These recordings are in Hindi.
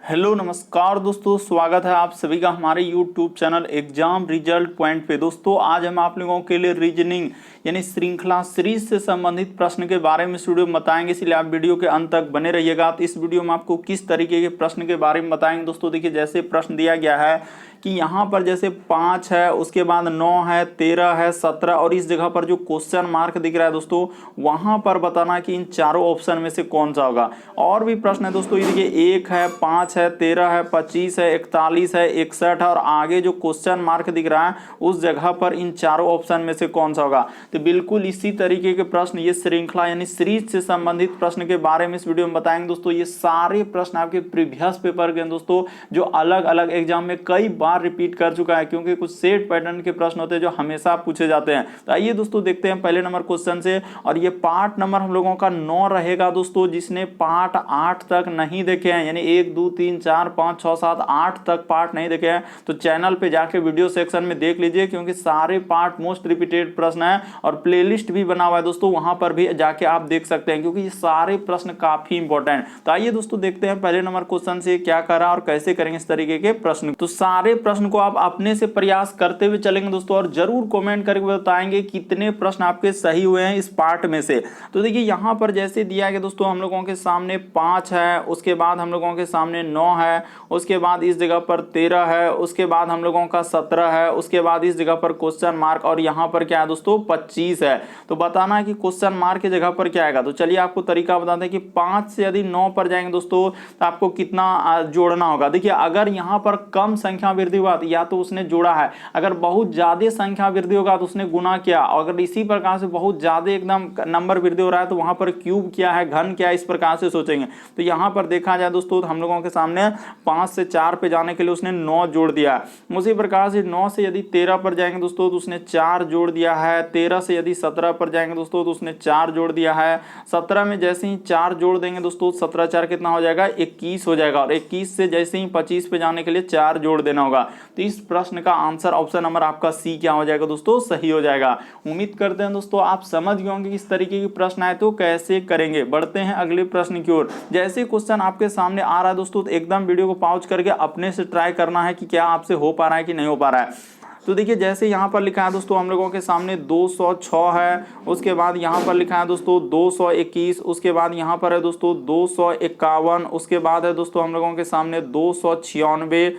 हेलो नमस्कार दोस्तों, स्वागत है आप सभी का हमारे YouTube channel exam result point पे। दोस्तों आज हम आप लोगों के लिए रीजनिंग यानी श्रृंखला सीरीज से संबंधित प्रश्न के बारे में इस वीडियो में बताएंगे, इसलिए आप वीडियो के अंत तक बने रहिएगा। तो इस वीडियो में आपको किस तरीके के प्रश्न के बारे में बताएंगे दोस्तों। देखिए जैसे प्रश्न दिया गया है कि यहाँ पर जैसे 5 है, उसके बाद 9 है, 13 है, 17 और इस जगह पर जो क्वेश्चन मार्क दिख रहा है दोस्तों, वहां पर बताना कि इन चारों ऑप्शन में से कौन सा होगा। और भी प्रश्न है दोस्तों, ये देखिए 1 है, 5 है, 13 है, 25 है, 41 है, 61 है और आगे जो क्वेश्चन मार्क दिख रहा है उस जगह पर इन चारों ऑप्शन में से कौन सा होगा। तो बिल्कुल इसी तरीके के प्रश्न, ये श्रृंखला यानी सीरीज से संबंधित प्रश्न के बारे में इस वीडियो में बताएंगे दोस्तों। ये सारे प्रश्न आपके प्रीवियस पेपर के दोस्तों, जो अलग अलग एग्जाम में कई बार रिपीट कर चुका है, क्योंकि कुछ सेट पैटर्न के प्रश्न होते हैं जो हमेशा पूछे जाते हैं। तो आइए दोस्तों देखते हैं पहले नंबर क्वेश्चन से। और ये पार्ट नंबर हम लोगों का 9 रहेगा दोस्तों। जिसने पार्ट 8 तक नहीं देखे हैं, यानी 1 2 3 4 5 6 7 8 तक पार्ट नहीं देखे हैं, तो चैनल पे जाके वीडियो सेक्शन में देख लीजिए, क्योंकि सारे पार्ट मोस्ट रिपीटेड प्रश्न है और प्लेलिस्ट भी बना हुआ है दोस्तों, वहां पर भी जाके आप देख सकते हैं, क्योंकि ये सारे प्रश्न काफी इंपॉर्टेंट। तो आइए दोस्तों देखते हैं पहले नंबर क्वेश्चन से क्या करा और कैसे करेंगे इस तरीके के प्रश्न। तो सारे प्रश्न को आप अपने से प्रयास करते हुए चलेंगे दोस्तों, और जरूर कमेंट करके बताएंगे कितने प्रश्न आपके सही हुए हैं इस पार्ट में से। तो देखिए यहां पर जैसे दिया गया दोस्तों, हम लोगों के सामने 5 है, उसके बाद हम लोगों के सामने 9 है, उसके बाद इस जगह पर 13 है, उसके बाद हम लोगों का 17 है, उसके बाद इस जगह पर क्वेश्चन मार्क और यहां पर क्या है दोस्तों 25 है। तो बताना है कि क्वेश्चन मार्क की जगह पर क्या आएगा। तो चलिए आपको तरीका बताते हैं कि 5 से यदि 9 पर जाएंगे दोस्तों तो आपको कितना जोड़ना होगा। देखिए अगर यहां पर कम संख्या वृद्धि हुआ या तो उसने जोड़ा है, अगर बहुत ज्यादा संख्या वृद्धि होगा तो उसने गुना किया, अगर इसी प्रकार से बहुत ज्यादा एकदम नंबर वृद्धि हो रहा है तो वहां पर क्यूब किया है, घन किया है, इस प्रकार से सोचेंगे। तो यहां पर देखा जाए दोस्तों, हम लोगों के सामने 5 से 4 पे जाने के लिए उसने 9 जोड़ दिया है। उसी प्रकार से 9 से यदि 13 पर जाएंगे दोस्तों तो उसने 4 जोड़ दिया है। 13 से यदि 17 पर जाएंगे दोस्तों तो उसने 4 जोड़ दिया है। 17 में जैसे ही 4 जोड़ देंगे दोस्तों, 17 4 कितना हो जाएगा 21 हो जाएगा। और 21 से जैसे ही 25 पे जाने के लिए 4 जोड़ देना होगा। तो इस प्रश्न का आंसर ऑप्शन नंबर आपका सी क्या हो जाएगा दोस्तों, सही हो जाएगा। उम्मीद करते हैं दोस्तों आप समझ गए होंगे किस तरीके के प्रश्न आए तो कैसे करेंगे। बढ़ते हैं अगले प्रश्न की ओर। जैसे क्वेश्चन आपके सामने आ रहा है दोस्तों, तो एकदम वीडियो को पॉज करके अपने से ट्राई करना है कि क्या आपसे हो पा रहा है कि नहीं हो पा रहा है। तो देखिए जैसे यहाँ पर लिखा है दोस्तों, हम लोगों के सामने 206 है, उसके बाद यहाँ पर लिखा है दोस्तों 221, उसके बाद यहाँ पर है दोस्तों 251, उसके बाद है दोस्तों हम लोगों के सामने 296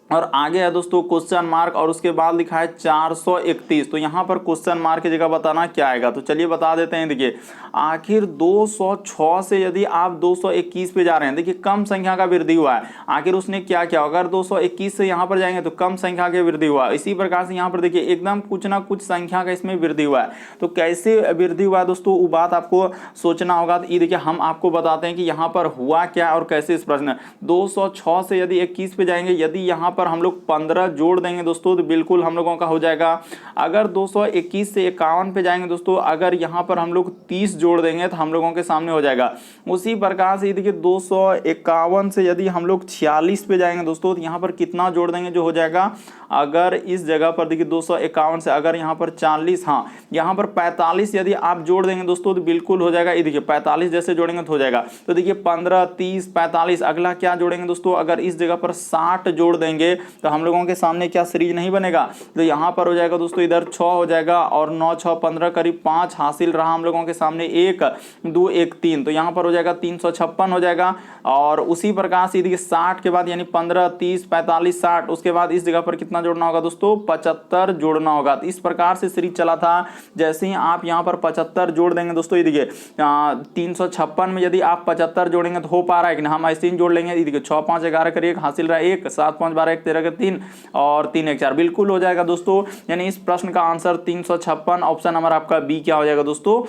और आगे है दोस्तों क्वेश्चन मार्क और उसके बाद लिखा है 431। तो यहाँ पर क्वेश्चन मार्क की जगह बताना क्या आएगा। तो चलिए बता देते हैं। देखिए आखिर 206 से यदि आप 221 पे जा रहे हैं, देखिए कम संख्या का वृद्धि हुआ है, आखिर उसने क्या किया। अगर 221 से यहाँ पर जाएंगे तो कम संख्या की वृद्धि हुआ। इसी प्रकार से यहाँ पर देखिए एकदम कुछ ना कुछ संख्या का इसमें वृद्धि हुआ है। तो कैसे वृद्धि हुआ है दोस्तों, वो बात आपको सोचना होगा। तो ये देखिए हम आपको बताते हैं कि यहाँ पर हुआ क्या और कैसे इस प्रश्न। 206 से यदि 21 पे जाएंगे, यदि यहाँ पर हम लोग 15 जोड़ देंगे दोस्तों तो बिल्कुल हम लोगों का हो जाएगा। अगर 221 से 51 पे जाएंगे दोस्तों, अगर यहाँ पर हम लोग 30 जोड़ देंगे तो हम लोगों के सामने हो जाएगा। उसी प्रकार से देखिए 251 से यदि हम लोग 46 पे जाएंगे दोस्तों तो यहाँ पर कितना जोड़ देंगे जो हो जाएगा। अगर इस जगह पर देखिए 251 से अगर यहाँ पर 40, हाँ यहाँ पर 45 यदि आप जोड़ देंगे दोस्तों तो बिल्कुल हो जाएगा। ये देखिए 45 जैसे जोड़ेंगे तो हो जाएगा। तो देखिए 15 30 45, अगला क्या जोड़ेंगे दोस्तों, अगर इस जगह पर 60 जोड़ देंगे तो हम लोगों के सामने क्या सीरीज नहीं बनेगा। तो यहाँ पर हो जाएगा दोस्तों, इधर 6 हो जाएगा और 9 6 15 करीब 5 हासिल रहा हम लोगों के सामने 1 2 1 3। तो यहाँ पर हो जाएगा 356 हो जाएगा। और उसी प्रकार से देखिए 60 के बाद यानी 15 30 45 60, उसके बाद इस जगह पर कितना जोड़ना होगा दोस्तों 75 जोड़ना होगा। तो इस प्रकार से सीरीज चला था। जैसे ही आप यहाँ पर 75 जोड़ देंगे दोस्तों, ये देखिए 356 में यदि आप 75 जोड़ेंगे तो हो पा रहा है कि ना, हम ऐसे ही जोड़ लेंगे। देखिए 6 5 11 करिए, हासिल रहा 1 7 5 12 1 13 3 और 3 1 4, बिल्कुल हो जाएगा दोस्तों। यानी इस प्रश्न का आंसर 356 ऑप्शन नंबर आपका बी क्या हो जाएगा दोस्तों,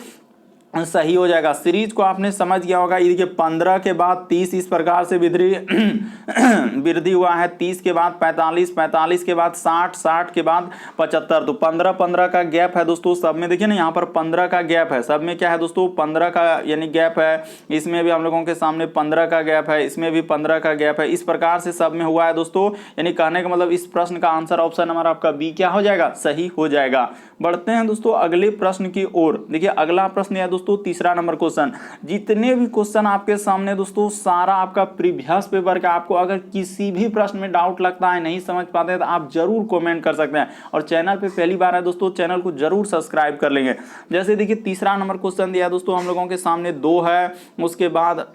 सही हो जाएगा। सीरीज को आपने समझ गया होगा। ये देखिए 15 के बाद 30 इस प्रकार से वृद्धि हुआ है। 30 के बाद 45, 45 के बाद 60, 60 के बाद 75। तो 15 15 का गैप है दोस्तों सब में। देखिए ना यहाँ पर 15 का गैप है, सब में क्या है दोस्तों 15 का यानी गैप है। इसमें भी हम लोगों के सामने 15 का गैप है, इसमें भी 15 का गैप है। इस प्रकार से सब में हुआ है दोस्तों। यानी कहने का मतलब इस प्रश्न का आंसर ऑप्शन नंबर आपका बी क्या हो जाएगा, सही हो जाएगा। बढ़ते हैं दोस्तों अगले प्रश्न की ओर। देखिए अगला प्रश्न है दोस्तों तीसरा नंबर क्वेश्चन। जितने भी क्वेश्चन आपके सामने दोस्तों सारा आपका प्रीवियस पेपर का, आपको अगर किसी भी प्रश्न में डाउट लगता है, नहीं समझ पाते हैं, तो आप जरूर कमेंट कर सकते हैं। और चैनल पे पहली बार है दोस्तों, चैनल को जरूर सब्सक्राइब कर लेंगे। जैसे देखिए तीसरा नंबर क्वेश्चन दिया है दोस्तों हम लोगों के सामने 2 है, उसके बाद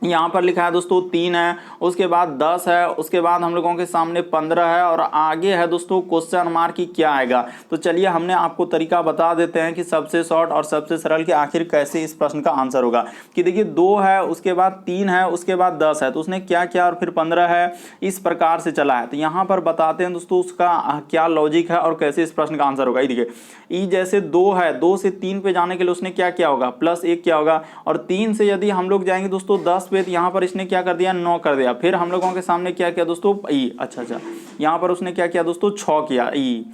यहाँ पर लिखा है दोस्तों 3 है, उसके बाद 10 है, उसके बाद हम लोगों के सामने 15 है, और आगे है दोस्तों क्वेश्चन मार्क की क्या आएगा। तो चलिए हमने आपको तरीका बता देते हैं कि सबसे शॉर्ट और सबसे सरल कि आखिर कैसे इस प्रश्न का आंसर होगा। कि देखिए 2 है, उसके बाद 3 है, उसके बाद 10 है, तो उसने क्या किया और फिर 15 है, इस प्रकार से चला है। तो यहाँ पर बताते हैं दोस्तों उसका क्या लॉजिक है और कैसे इस प्रश्न का आंसर होगा। ये देखिए ई जैसे 2 है, 2 से 3 पे जाने के लिए उसने क्या किया होगा, +1 किया होगा। और 3 से यदि हम लोग जाएंगे दोस्तों 10 पे, तो यहाँ पर इसने क्या कर दिया, 9 कर दिया। फिर हम लोगों के सामने क्या किया दोस्तों, ई अच्छा यहाँ पर उसने क्या किया दोस्तों, 6 किया। ई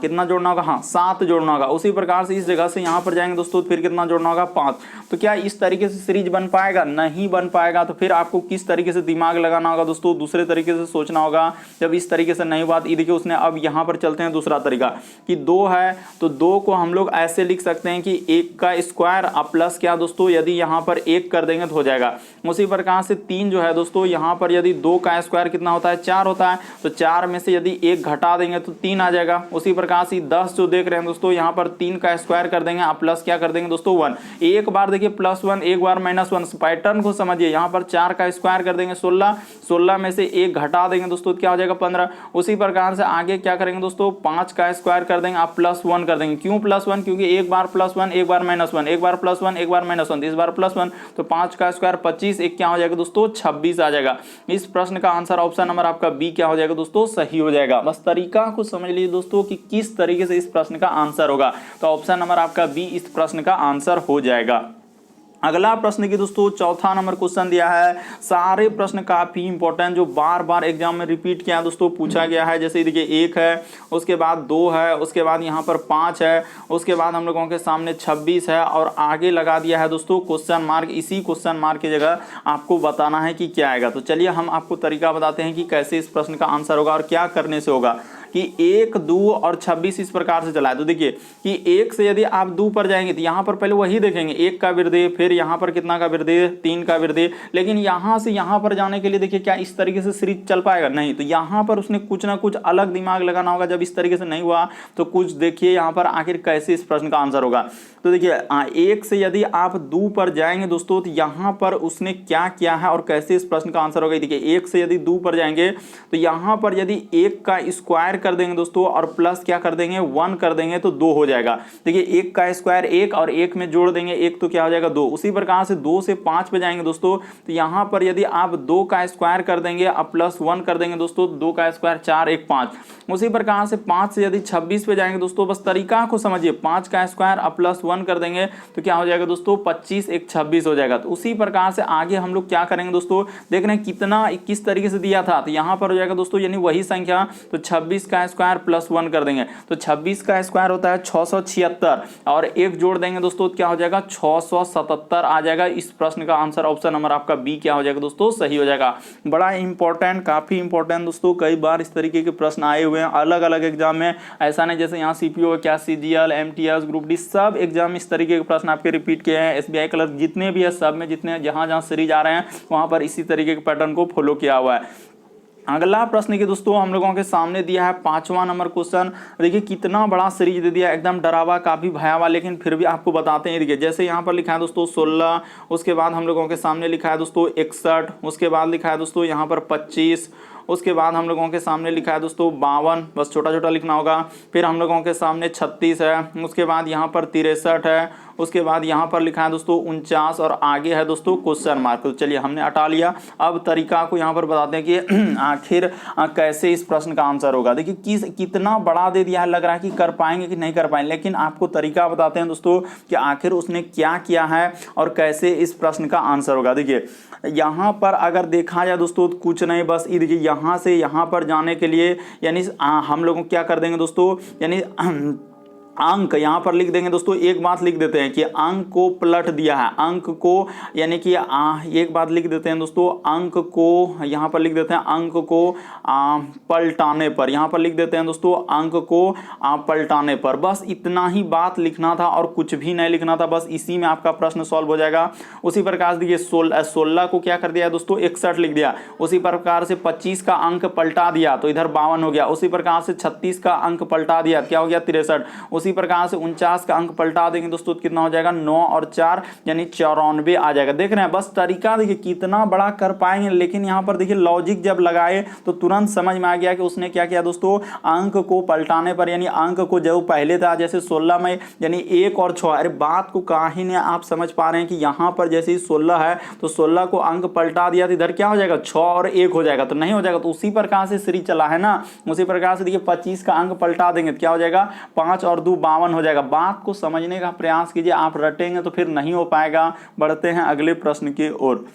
कितना जोड़ना होगा, हाँ 7 जोड़ना होगा। उसी प्रकार से इस जगह से यहाँ पर जाएंगे दोस्तों, फिर कितना जोड़ना होगा, 5। तो क्या इस तरीके से सीरीज बन पाएगा, नहीं बन पाएगा। तो फिर आपको किस तरीके से दिमाग लगाना होगा दोस्तों, दूसरे तरीके से सोचना होगा। जब इस तरीके से नहीं बात, ये देखिए उसने, अब यहाँ पर चलते हैं दूसरा तरीका कि 2 है, तो 2 को हम लोग ऐसे लिख सकते हैं कि 1 का स्क्वायर प्लस क्या दोस्तों, यदि यहाँ पर 1 कर देंगे तो हो जाएगा। उसी प्रकार से 3 जो है दोस्तों, यहाँ पर यदि 2 का स्क्वायर कितना होता है, 4 होता है, तो 4 में से यदि 1 घटा देंगे तो 3 आ जाएगा। उसी प्रकार से 10 जो देख रहे हैं दोस्तों, यहाँ पर 3 का स्क्वायर कर देंगे, आप प्लस क्या कर देंगे दोस्तों, 1। एक बार देखिए +1, एक बार -1, पैटर्न को समझिए। यहाँ पर 4 का स्क्वायर कर देंगे 16, 16 में से 1 घटा देंगे दोस्तों, क्या हो जाएगा 15। उसी प्रकार से आगे क्या करेंगे दोस्तों, 5 का स्क्वायर कर देंगे, आप +1 कर देंगे। क्यों +1, क्योंकि एक बार +1, एक बार -1, एक बार +1, एक बार -1, इस बार +1, तो 5 का स्क्वायर 25, एक क्या हो जाएगा दोस्तों, 26 आ जाएगा। इस प्रश्न का आंसर ऑप्शन नंबर आपका बी क्या हो जाएगा दोस्तों, सही हो जाएगा। बस तरीका को समझ लीजिए दोस्तों कि किस तरीके से इस प्रश्न का आंसर होगा। तो ऑप्शन नंबर आपका बी इस प्रश्न का आंसर हो जाएगा। अगला प्रश्न की दोस्तों चौथा नंबर क्वेश्चन दिया है। सारे प्रश्न काफी इंपॉर्टेंट, जो बार बार एग्जाम में रिपीट किया दोस्तों, पूछा गया है। जैसे देखिए 1 है, उसके बाद 2 है, उसके बाद यहाँ पर 5 है, उसके बाद हम लोगों के सामने 26 है, और आगे लगा दिया है दोस्तों क्वेश्चन मार्क। इसी क्वेश्चन मार्क की जगह आपको बताना है कि क्या आएगा। तो चलिए हम आपको तरीका बताते हैं कि कैसे इस प्रश्न का आंसर होगा और क्या करने से होगा। कि 1, 2 और 26 इस प्रकार से चला है। तो देखिए कि 1 से यदि आप 2 पर जाएंगे तो यहाँ पर पहले वही देखेंगे, 1 का वृद्धि, फिर यहाँ पर कितना का वृद्धि, 3 का वृद्धि। लेकिन यहाँ से यहाँ पर जाने के लिए देखिए क्या इस तरीके से सीरीज चल पाएगा, नहीं। तो यहाँ पर उसने कुछ ना कुछ अलग दिमाग लगाना होगा। जब इस तरीके से नहीं हुआ तो कुछ देखिए यहाँ पर आखिर कैसे इस प्रश्न का आंसर होगा। तो देखिए 1 से यदि आप 2 पर जाएंगे दोस्तों, तो यहाँ पर उसने क्या किया है और कैसे इस प्रश्न का आंसर होगा। देखिए 1 से यदि 2 पर जाएंगे तो यहाँ पर यदि 1 का स्क्वायर कर देंगे दोस्तों, और प्लस क्या कर देंगे, 1 कर देंगे, तो 2 हो जाएगा। देखिए 1 का स्क्वायर 1, और 1 में जोड़ देंगे 1, तो क्या हो जाएगा 2। उसी प्रकार से 2 से 5 पे जाएंगे दोस्तों, तो यहाँ पर यदि आप 2 का स्क्वायर कर देंगे, अब +1 कर देंगे दोस्तों, 2 का स्क्वायर 4, 1 5। उसी प्रकार से 5 से यदि 26 पे जाएंगे दोस्तों, बस तरीका को समझिए, 5 का स्क्वायर अब +1 कर देंगे, तो क्या हो जाएगा दोस्तों, 25, 1 26 हो जाएगा। तो उसी प्रकार से आगे हम लोग क्या करेंगे दोस्तों, देख रहे हैं कितना किस तरीके से दिया था, तो यहाँ पर हो जाएगा दोस्तों यानी वही संख्या, तो 26 का स्क्वायर +1 कर देंगे, तो 26 का स्क्वायर होता है 676, और 1 जोड़ देंगे दोस्तों, क्या हो जाएगा 677 आ जाएगा। इस प्रश्न का आंसर ऑप्शन नंबर आपका बी क्या हो जाएगा दोस्तों, सही हो जाएगा। बड़ा इंपॉर्टेंट, काफी इंपॉर्टेंट दोस्तों, कई बार इस तरीके के प्रश्न आए हुए हैं अलग अलग एग्जाम में। ऐसा नहीं जैसे यहाँ सीपीओ, क्या सीजीएल, एमटीएस, ग्रुप डी, सब एग्जाम इस तरीके के प्रश्न आपके रिपीट किए हैं। एसबीआई क्लर्क जितने भी है सब में, जितने जहां सीरीज आ रहे हैं वहां पर इसी तरीके के पैटर्न को फॉलो किया हुआ है। अगला प्रश्न की दोस्तों हम लोगों के सामने दिया है 5वां नंबर क्वेश्चन। देखिए कितना बड़ा सीरीज दे दिया, एकदम डरावा, काफी भयावह, लेकिन फिर भी आपको बताते हैं। देखिए जैसे यहाँ पर लिखा है दोस्तों 16, उसके बाद हम लोगों के सामने लिखा है दोस्तों 61, उसके बाद लिखा है दोस्तों यहाँ पर 25, उसके बाद हम लोगों के सामने लिखा है दोस्तों 52, बस छोटा छोटा लिखना होगा। फिर हम लोगों के सामने 36 है, उसके बाद यहाँ पर 63 है, उसके बाद यहाँ पर लिखा है दोस्तों 49, और आगे है दोस्तों क्वेश्चन मार्क। तो चलिए हमने हटा लिया। अब तरीका को यहाँ पर बताते हैं कि आखिर कैसे इस प्रश्न का आंसर होगा। देखिए कितना बड़ा दे दिया है, लग रहा है कि कर पाएंगे कि नहीं कर पाएंगे, लेकिन आपको तरीका बताते हैं दोस्तों कि आखिर उसने क्या किया है और कैसे इस प्रश्न का आंसर होगा। देखिए यहाँ पर अगर देखा जाए दोस्तों तो कुछ नहीं, बस ये देखिए यहाँ से यहाँ पर जाने के लिए यानी हम लोग क्या कर देंगे दोस्तों, यानी अंक यहाँ पर लिख देंगे दोस्तों। एक बात लिख देते हैं कि अंक को पलट दिया है, अंक को यानी कि एक बात लिख देते हैं दोस्तों, अंक को यहाँ पर लिख देते हैं, अंक को पलटाने पर, यहाँ पर लिख देते हैं दोस्तों अंक को पलटाने पर। बस इतना ही बात लिखना था और कुछ भी नहीं लिखना था, बस इसी में आपका प्रश्न सॉल्व हो जाएगा। उसी प्रकार से देखिए 16 को क्या कर दिया है दोस्तों 61 लिख दिया। उसी प्रकार से 25 का अंक पलटा दिया तो इधर 52 हो गया। उसी प्रकार से 36 का अंक पलटा दिया क्या हो गया 63। उसी प्रकार से 49 का अंक पलटा देंगे दोस्तों कितना हो जाएगा 9 और 4 यानी 94 आ जाएगा। देख रहे हैं बस तरीका देखिए कितना बड़ा कर पाएंगे, लेकिन यहाँ पर देखिए लॉजिक जब लगाए तो तुरंत समझ में आ गया कि उसने क्या किया दोस्तों, अंक को पलटाने पर यानी अंक को जो पहले था जैसे 16 में यानी 1 और 6, अरे बात को कहीं नहीं आप समझ पा रहे हैं कि यहाँ पर जैसे ही 16 है तो 16 को अंक पलटा दिया तो इधर क्या हो जाएगा 6 और 1 हो जाएगा, तो नहीं हो जाएगा। तो उसी प्रकार से सीरीज चला है ना, उसी प्रकार से देखिए 25 का अंक पलटा देंगे तो क्या हो जाएगा 5 और 2 52 हो जाएगा। बात को समझने का प्रयास कीजिए, आप रटेंगे तो फिर नहीं हो पाएगा। बढ़ते हैं अगले प्रश्न की ओर।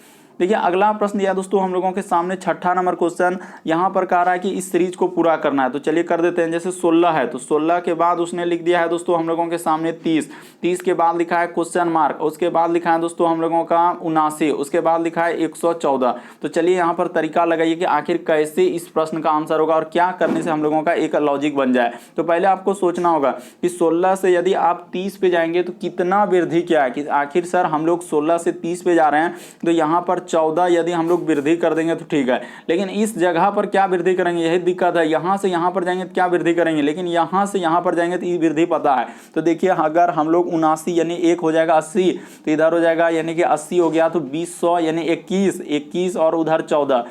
देखिए अगला प्रश्न दिया दोस्तों हम लोगों के सामने 6ठा नंबर क्वेश्चन। यहाँ पर कह रहा है कि इस सीरीज को पूरा करना है, तो चलिए कर देते हैं। जैसे 16 है तो 16 के बाद उसने लिख दिया है दोस्तों हम लोगों के सामने 30 के बाद लिखा है क्वेश्चन मार्क, उसके बाद लिखा है दोस्तों हम लोगों का 79, उसके बाद लिखा है 114। तो चलिए यहाँ पर तरीका लगाइए कि आखिर कैसे इस प्रश्न का आंसर होगा और क्या करने से हम लोगों का एक लॉजिक बन जाए। तो पहले आपको सोचना होगा कि 16 से यदि आप 30 पे जाएंगे तो कितना वृद्धि क्या है, कि आखिर सर हम लोग 16 से 30 पे जा रहे हैं तो यहाँ पर 14 यदि हम लोग वृद्धि कर देंगे तो ठीक है, लेकिन इस जगह पर क्या वृद्धि करेंगे यही दिक्कत है। यहाँ से यहाँ पर जाएंगे तो क्या वृद्धि करेंगे, लेकिन यहाँ से यहाँ पर जाएंगे तो ये वृद्धि पता है। तो देखिए अगर हम लोग 79 यानी 1 हो जाएगा 80, तो इधर हो जाएगा यानी कि 80 हो गया तो 20 यानी 21 और उधर 14,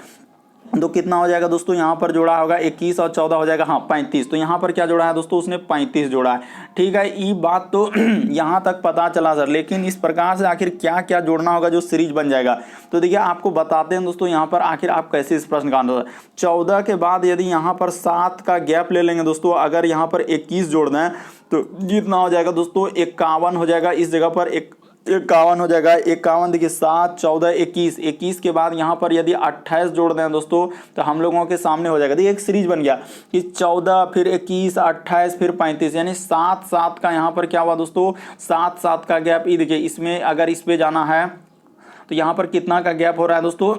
तो कितना हो जाएगा दोस्तों यहाँ पर जोड़ा होगा 21 और 14 हो जाएगा 35। तो यहाँ पर क्या जोड़ा है दोस्तों उसने 35 जोड़ा है। ठीक है ये बात तो यहाँ तक पता चला सर, लेकिन इस प्रकार से आखिर क्या क्या जोड़ना होगा जो सीरीज बन जाएगा। तो देखिए आपको बताते हैं दोस्तों यहाँ पर आखिर आप कैसे इस प्रश्न का आंसर। 14 के बाद यदि यहाँ पर 7 का गैप ले लेंगे दोस्तों, अगर यहाँ पर 21 जोड़ दें तो कितना हो जाएगा दोस्तों 51 हो जाएगा। इस जगह पर 51 हो जाएगा। 51 देखिए 7 14 21 के बाद यहाँ पर यदि 28 जोड़ दें दोस्तों तो हम लोगों के सामने हो जाएगा। देखिए एक सीरीज बन गया कि 14 फिर 21 28 फिर 35 यानी 7 का यहाँ पर क्या हुआ दोस्तों 7 का गैप। ये देखिए इसमें अगर इस पे जाना है तो यहाँ पर कितना का गैप हो रहा है दोस्तों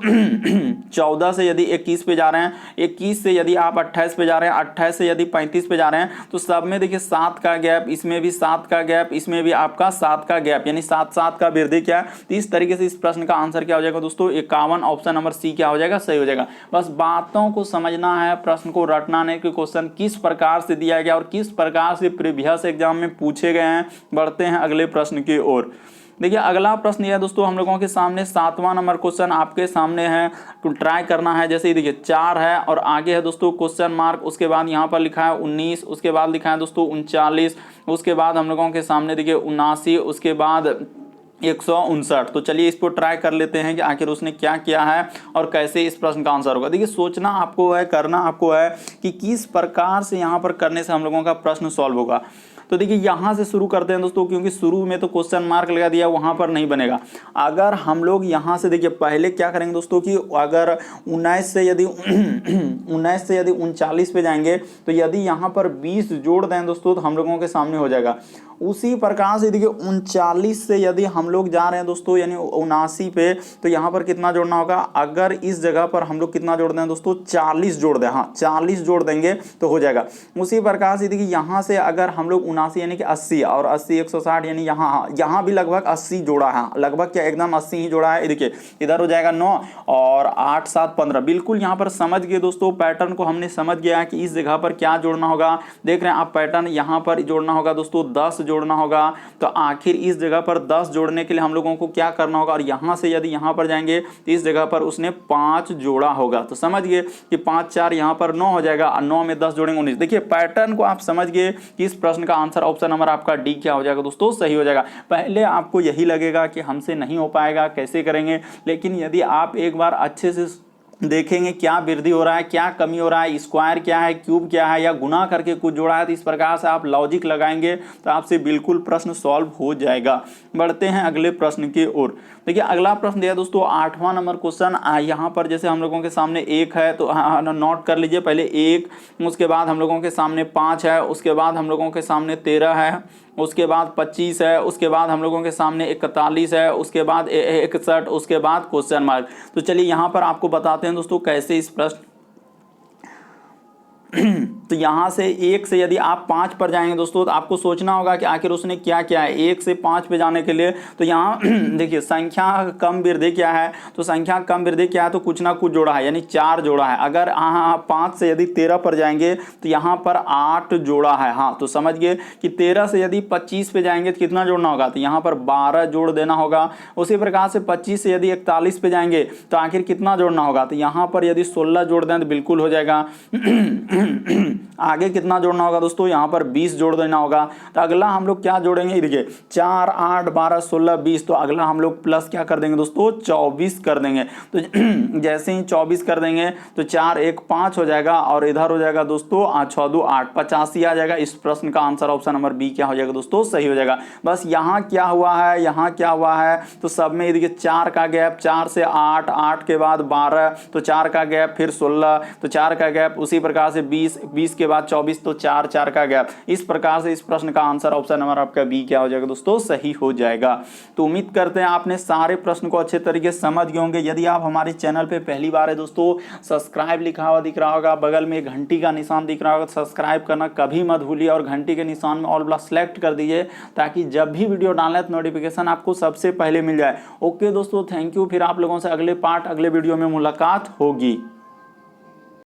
14 से यदि 21 पे जा रहे हैं, 21 से यदि आप 28 पे जा रहे हैं, 28 से यदि 35 पे जा रहे हैं, तो सब में देखिए 7 का गैप, इसमें भी 7 का गैप, इसमें भी आपका 7 का गैप यानी 7 का वृद्धि क्या है। तो इस तरीके से इस प्रश्न का आंसर क्या हो जाएगा दोस्तों 51, ऑप्शन नंबर सी क्या हो जाएगा सही हो जाएगा। बस बातों को समझना है, प्रश्न को रटना नहीं कि क्वेश्चन किस प्रकार से दिया गया और किस प्रकार से प्रीवियस एग्जाम में पूछे गए हैं। बढ़ते हैं अगले प्रश्न की ओर। देखिए अगला प्रश्न यह दोस्तों हम लोगों के सामने 7वां नंबर क्वेश्चन आपके सामने है, तो ट्राई करना है। जैसे देखिए 4 है और आगे है दोस्तों क्वेश्चन मार्क, उसके बाद यहाँ पर लिखा है 19, उसके बाद लिखा है दोस्तों 39, उसके बाद हम लोगों के सामने देखिए 79, उसके बाद 159। तो चलिए इसको ट्राई कर लेते हैं कि आखिर उसने क्या किया है और कैसे इस प्रश्न का आंसर होगा। देखिए सोचना आपको है, करना आपको है कि किस प्रकार से यहाँ पर करने से हम लोगों का प्रश्न सॉल्व होगा। तो देखिए यहाँ से शुरू करते हैं दोस्तों, क्योंकि शुरू में तो क्वेश्चन मार्क लगा दिया वहाँ पर नहीं बनेगा। अगर हम लोग यहाँ से देखिए पहले क्या करेंगे दोस्तों कि अगर 19 से यदि 39 पे जाएंगे तो यदि यहाँ पर 20 जोड़ दें दोस्तों तो हम लोगों के सामने हो जाएगा। उसी प्रकार से देखिए 39 से यदि हम लोग जा रहे हैं दोस्तों यानी 79 पे, तो यहाँ पर कितना जोड़ना होगा, अगर इस जगह पर हम लोग कितना जोड़ दें दोस्तों 40 जोड़ दें, हाँ 40 जोड़ देंगे तो हो जाएगा। उसी प्रकार से देखिए यहाँ से अगर हम लोग 79 यानी कि 80 और 80 160 यानी यहाँ भी लगभग 80 जोड़ा है, लगभग क्या एकदम 80 ही जोड़ा है। देखिए इधर हो जाएगा 9 और 8 7 15। बिल्कुल यहाँ पर समझ गए दोस्तों, पैटर्न को हमने समझ गया कि इस जगह पर क्या जोड़ना होगा। देख रहे हैं आप पैटर्न, यहाँ पर जोड़ना होगा दोस्तों 10 जोड़ना होगा। तो आखिर इस जगह पर 10 जोड़ने के लिए हम लोगों को क्या करना होगा, और यहाँ से यदि यहाँ पर जाएंगे तो इस जगह पर उसने 5 जोड़ा होगा। तो समझ गए कि 5 4 यहाँ पर 9 हो जाएगा और 9 में 10 जोड़ेंगे 19। देखिए पैटर्न को आप समझ गए कि इस प्रश्न का आंसर ऑप्शन नंबर आपका डी क्या हो जाएगा दोस्तों सही हो जाएगा। पहले आपको यही लगेगा कि हमसे नहीं हो पाएगा, कैसे करेंगे, लेकिन यदि आप एक बार अच्छे से देखेंगे क्या वृद्धि हो रहा है, क्या कमी हो रहा है, स्क्वायर क्या है, क्यूब क्या है, या गुना करके कुछ जोड़ा है, तो इस प्रकार से आप लॉजिक लगाएंगे तो आपसे बिल्कुल प्रश्न सॉल्व हो जाएगा। बढ़ते हैं अगले प्रश्न की ओर। देखिए अगला प्रश्न दिया दोस्तों 8वां नंबर क्वेश्चन। यहाँ पर जैसे हम लोगों के सामने 1 है तो नोट कर लीजिए, पहले 1, उसके बाद हम लोगों के सामने 5 है, उसके बाद हम लोगों के सामने 13 है, उसके बाद 25 है, उसके बाद हम लोगों के सामने 41 है, उसके बाद 61, उसके बाद क्वेश्चन मार्क। तो चलिए यहाँ पर आपको बताते हैं दोस्तों कैसे इस प्रश्न तो यहाँ से 1 से यदि आप 5 पर जाएंगे दोस्तों तो आपको सोचना होगा कि आखिर उसने क्या क्या है। 1 से 5 पे जाने के लिए तो यहाँ देखिए संख्या कम वृद्धि क्या है, तो संख्या कम वृद्धि क्या है, तो कुछ ना कुछ जोड़ा है यानी 4 जोड़ा है। अगर 5 से यदि 13 पर जाएंगे तो यहाँ पर 8 जोड़ा है। हाँ तो समझ गए कि 13 से यदि 25 पे जाएंगे तो कितना जोड़ना होगा, तो यहाँ पर 12 जोड़ देना होगा। उसी प्रकार से 25 से यदि 41 पे जाएंगे तो आखिर कितना जोड़ना होगा, तो यहाँ पर यदि 16 जोड़ दें तो बिल्कुल हो जाएगा। आगे कितना जोड़ना होगा दोस्तों, यहाँ पर 20 जोड़ देना होगा। तो अगला हम लोग क्या जोड़ेंगे, देखिए 4, 8, 12, 16, 20, तो अगला हम लोग प्लस क्या कर देंगे दोस्तों 24 कर देंगे। तो जैसे ही 24 कर देंगे तो 4, 1, 5 हो जाएगा और इधर हो जाएगा दोस्तों 6, 2, 8, 85 आ जाएगा। इस प्रश्न का आंसर ऑप्शन नंबर बी क्या हो जाएगा दोस्तों, सही हो जाएगा। बस यहाँ क्या हुआ है, यहाँ क्या हुआ है, तो सब में देखिए 4 का गैप, 4 से 8, 8 के बाद 12, तो 4 का गैप, फिर 16, तो 4 का गैप, उसी प्रकार से 20, 20 के बाद 24, तो 4, 4 का गैप। इस प्रकार से इस प्रश्न का आंसर ऑप्शन नंबर आपका बी क्या हो जाएगा दोस्तों, सही हो जाएगा। तो उम्मीद करते हैं आपने सारे प्रश्न को अच्छे तरीके से समझ गए होंगे। यदि आप हमारे चैनल पे पहली बार है दोस्तों, सब्सक्राइब लिखा हुआ दिख रहा होगा, बगल में घंटी का निशान दिख रहा होगा, सब्सक्राइब करना कभी मत भूलिए और घंटी के निशान में ऑल वाला सेलेक्ट कर दीजिए ताकि जब भी वीडियो डालें तो नोटिफिकेशन आपको सबसे पहले मिल जाए। ओके दोस्तों, थैंक यू। फिर आप लोगों से अगले वीडियो में मुलाकात होगी।